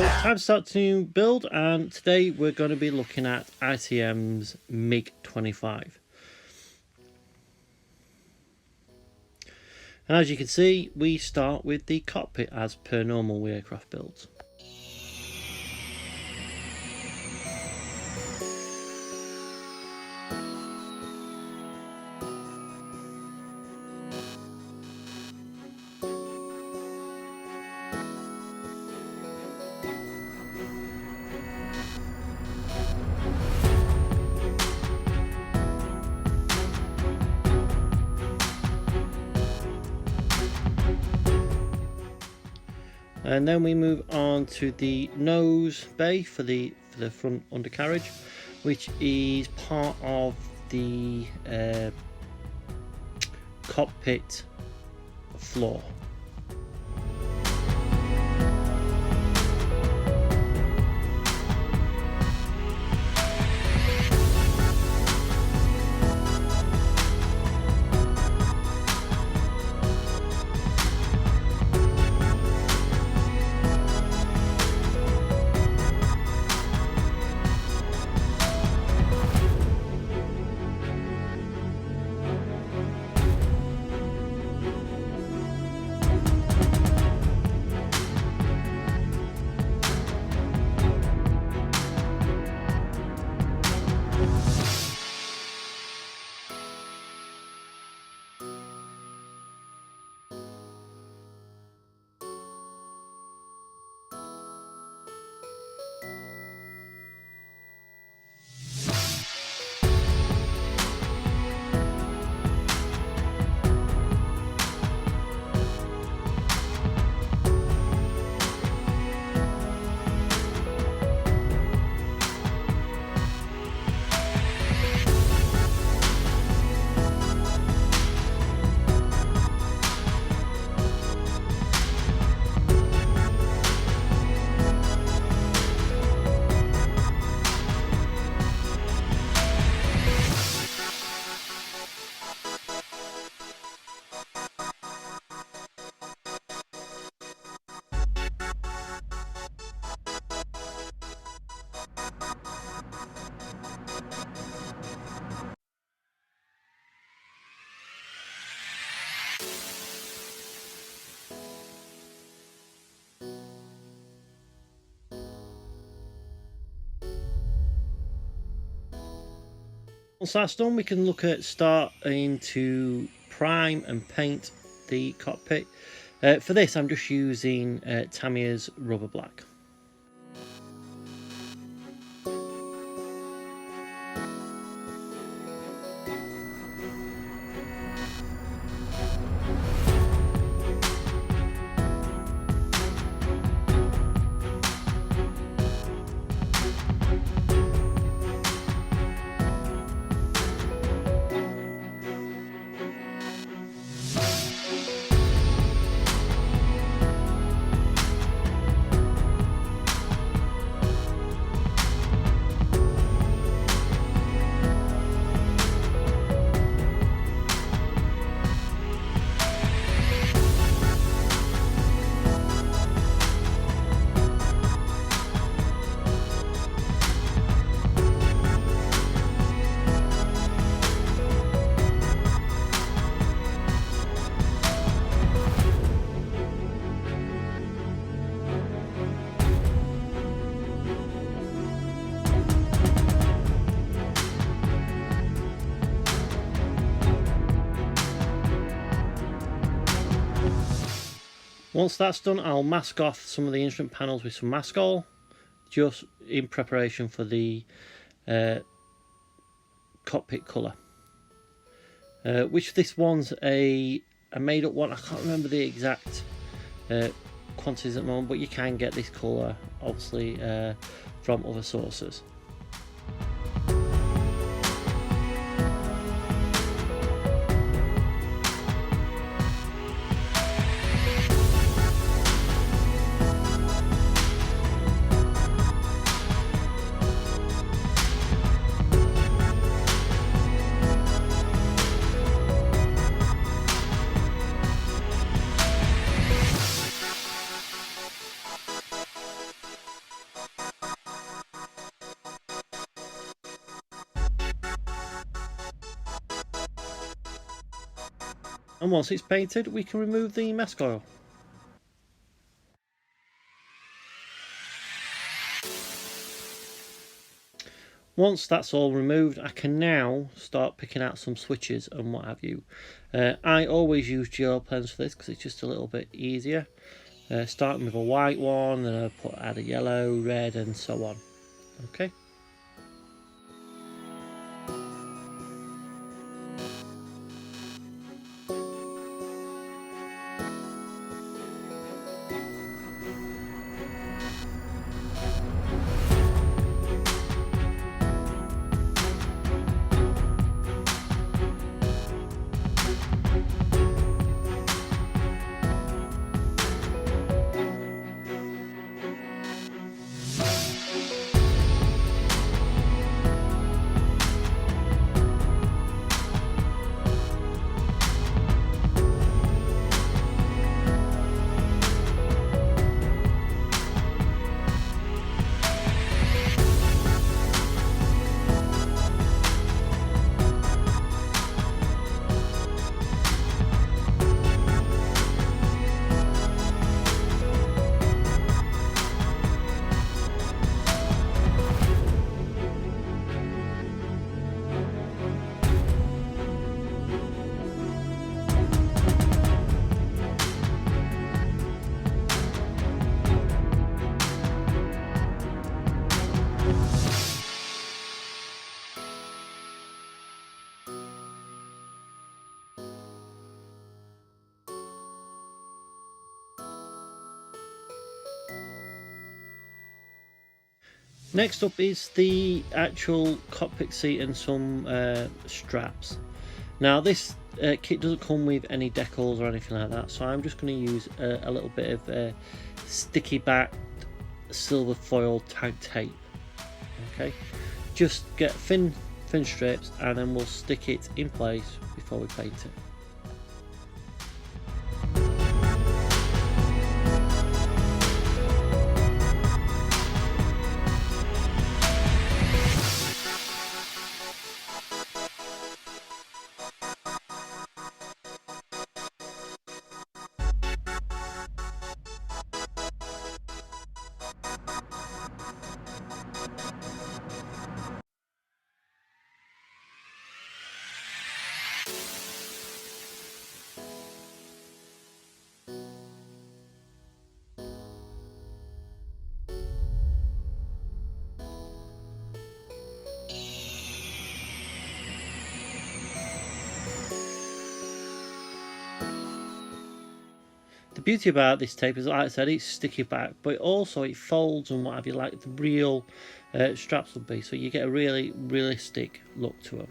So time to start to build, and today we're going to be looking at ICM's MiG-25. And as you can see, we start with the cockpit as per normal aircraft builds. And then we move on to the nose bay for the front undercarriage, which is part of the cockpit floor. Once that's done, we can look at starting to prime and paint the cockpit. For this, I'm just using Tamiya's Rubber Black. Once that's done, I'll mask off some of the instrument panels with some mask oil, just in preparation for the cockpit colour. Which this one's a made up one. I can't remember the exact quantities at the moment, but you can get this colour obviously from other sources. And once it's painted, we can remove the mask oil. Once that's all removed, I can now start picking out some switches and what have you. I always use gel pens for this because it's just a little bit easier. Starting with a white one, then I add a yellow, red, and so on. Okay. Next up is the actual cockpit seat and some straps. Now this kit doesn't come with any decals or anything like that, so I'm just going to use a little bit of sticky backed silver foil tag tape. Okay, just get thin strips and then we'll stick it in place before we paint it. The beauty about this tape is, like I said, it's sticky back, but also it folds and what have you, like the real straps would be, so you get a really realistic look to them.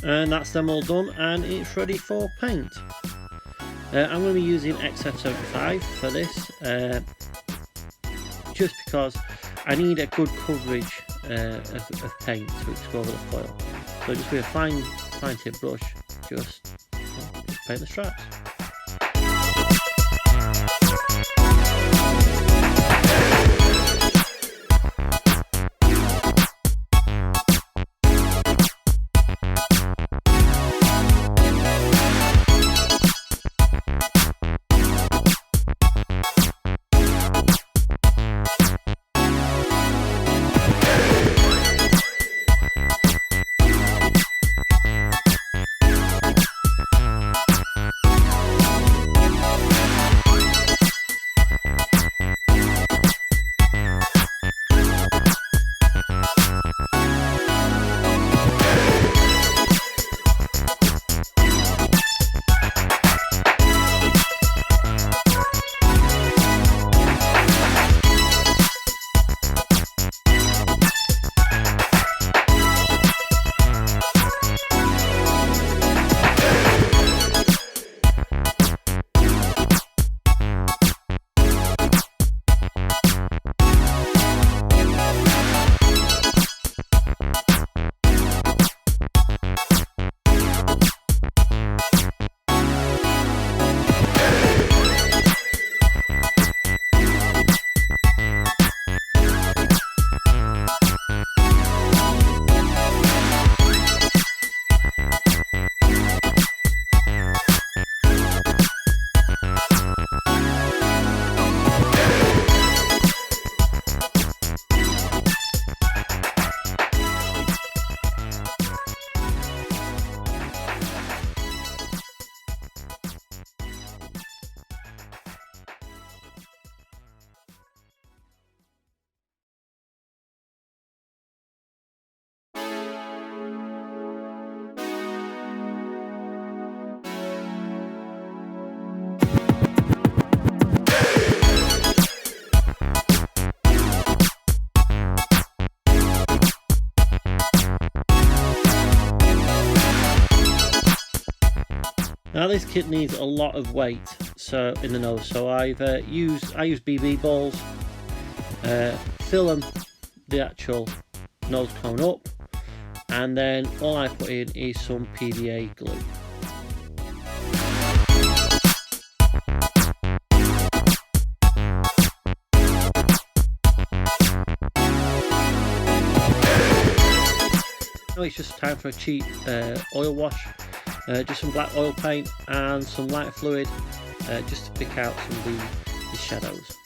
And that's them all done, and it's ready for paint. I'm going to be using XF75 for this, just because I need a good coverage of paint to go over the foil. So just with a fine fine tip brush, just paint the straps. Now this kit needs a lot of weight in the nose, so I use BB balls, fill them the actual nose cone up, and then all I put in is some PVA glue. Now it's just time for a cheap oil wash. Just some black oil paint and some light fluid, just to pick out some of the shadows.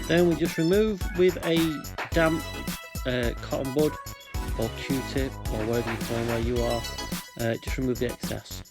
Then we just remove with a damp cotton bud or Q-tip or wherever you find where you are, just remove the excess.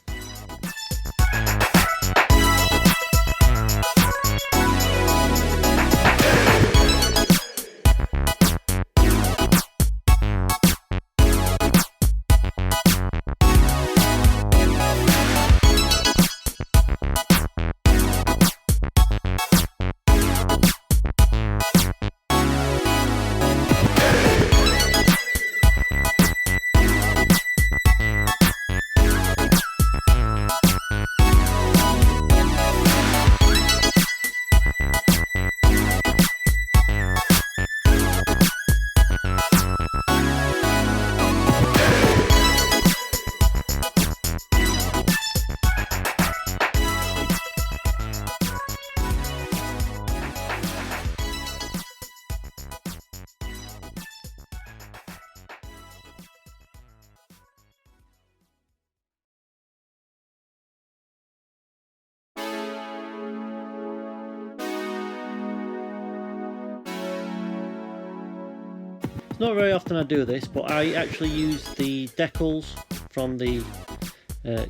It's not very often I do this, but I actually use the decals from the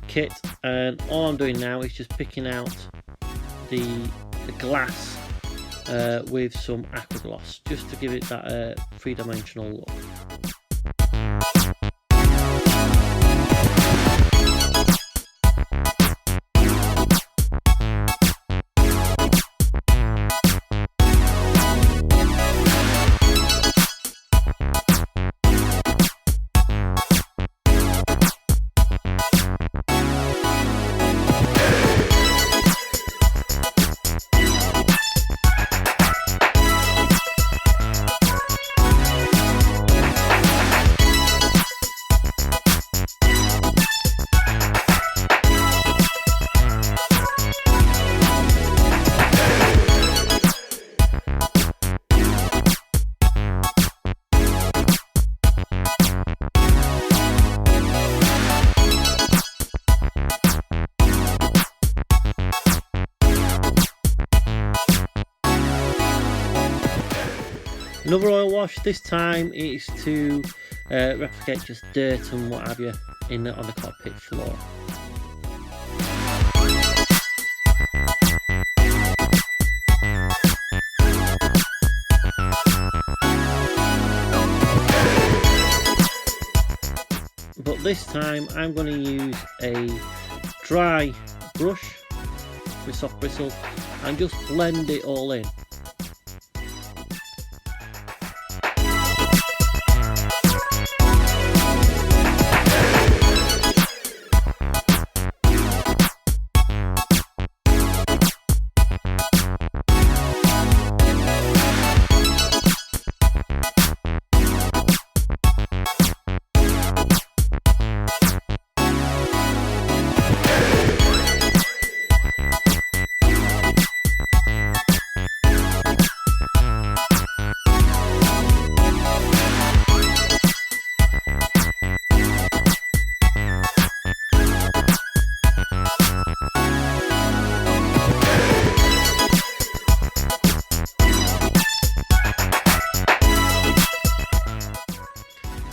kit, and all I'm doing now is just picking out the glass with some aqua gloss, just to give it that three-dimensional look. Another oil wash, this time is to replicate just dirt and what have you on the cockpit floor. But this time I'm going to use a dry brush with soft bristles and just blend it all in.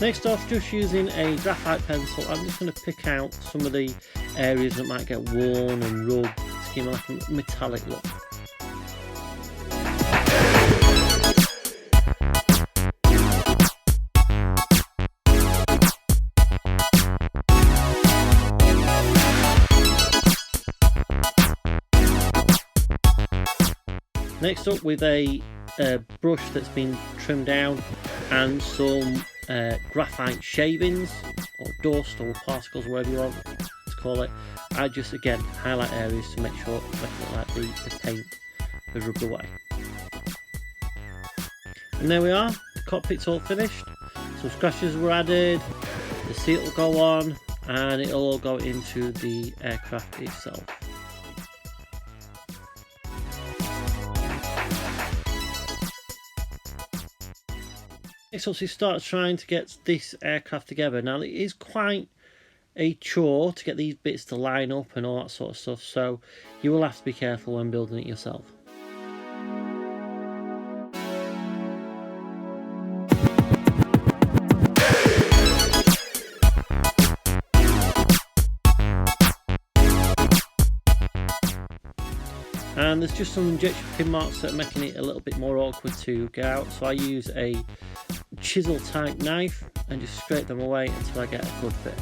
Next off, just using a graphite pencil, I'm just going to pick out some of the areas that might get worn and rubbed to give it like a metallic look. Next up, with a brush that's been trimmed down and some graphite shavings or dust or particles, whatever you want to call it, I just again highlight areas to make sure it looks like the paint has rubbed away. And there we are, the cockpit's all finished. Some scratches were added, the seat will go on, and it'll all go into the aircraft itself. Next up, we start trying to get this aircraft together. Now, it is quite a chore to get these bits to line up and all that sort of stuff, so you will have to be careful when building it yourself. And there's just some injection pin marks that are making it a little bit more awkward to get out, so I use a chisel type knife and just scrape them away until I get a good fit.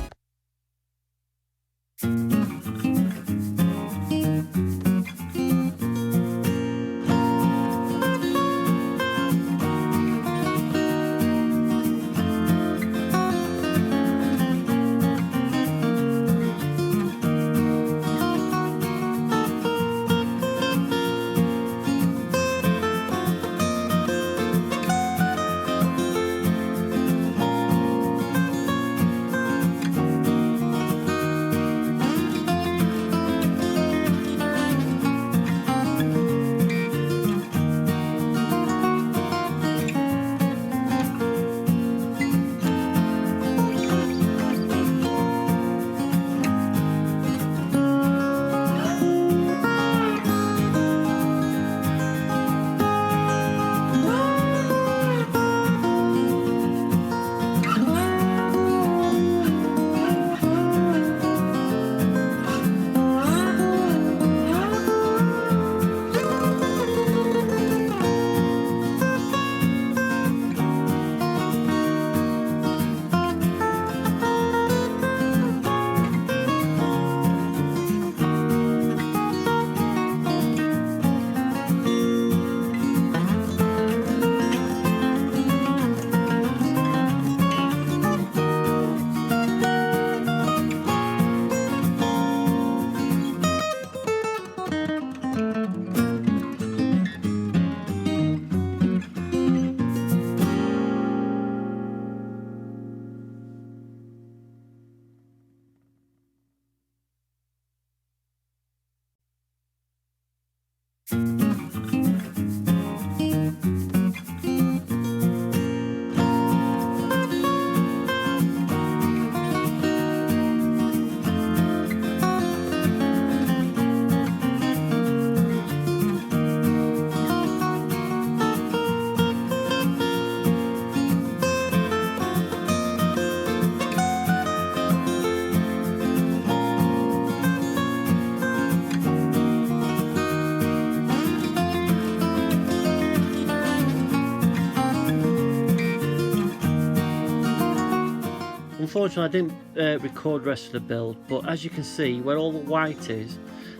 unfortunately I didn't record the rest of the build, but as you can see where all the white is,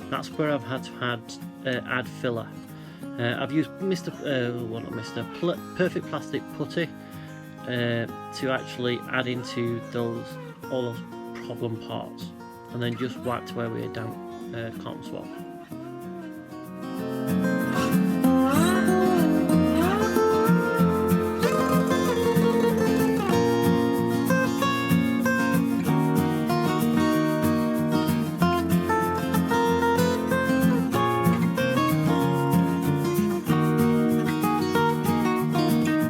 that's where I've had to add filler. I've used Perfect Plastic Putty to actually add into all those problem parts, and then just wiped away with a damp cotton swab.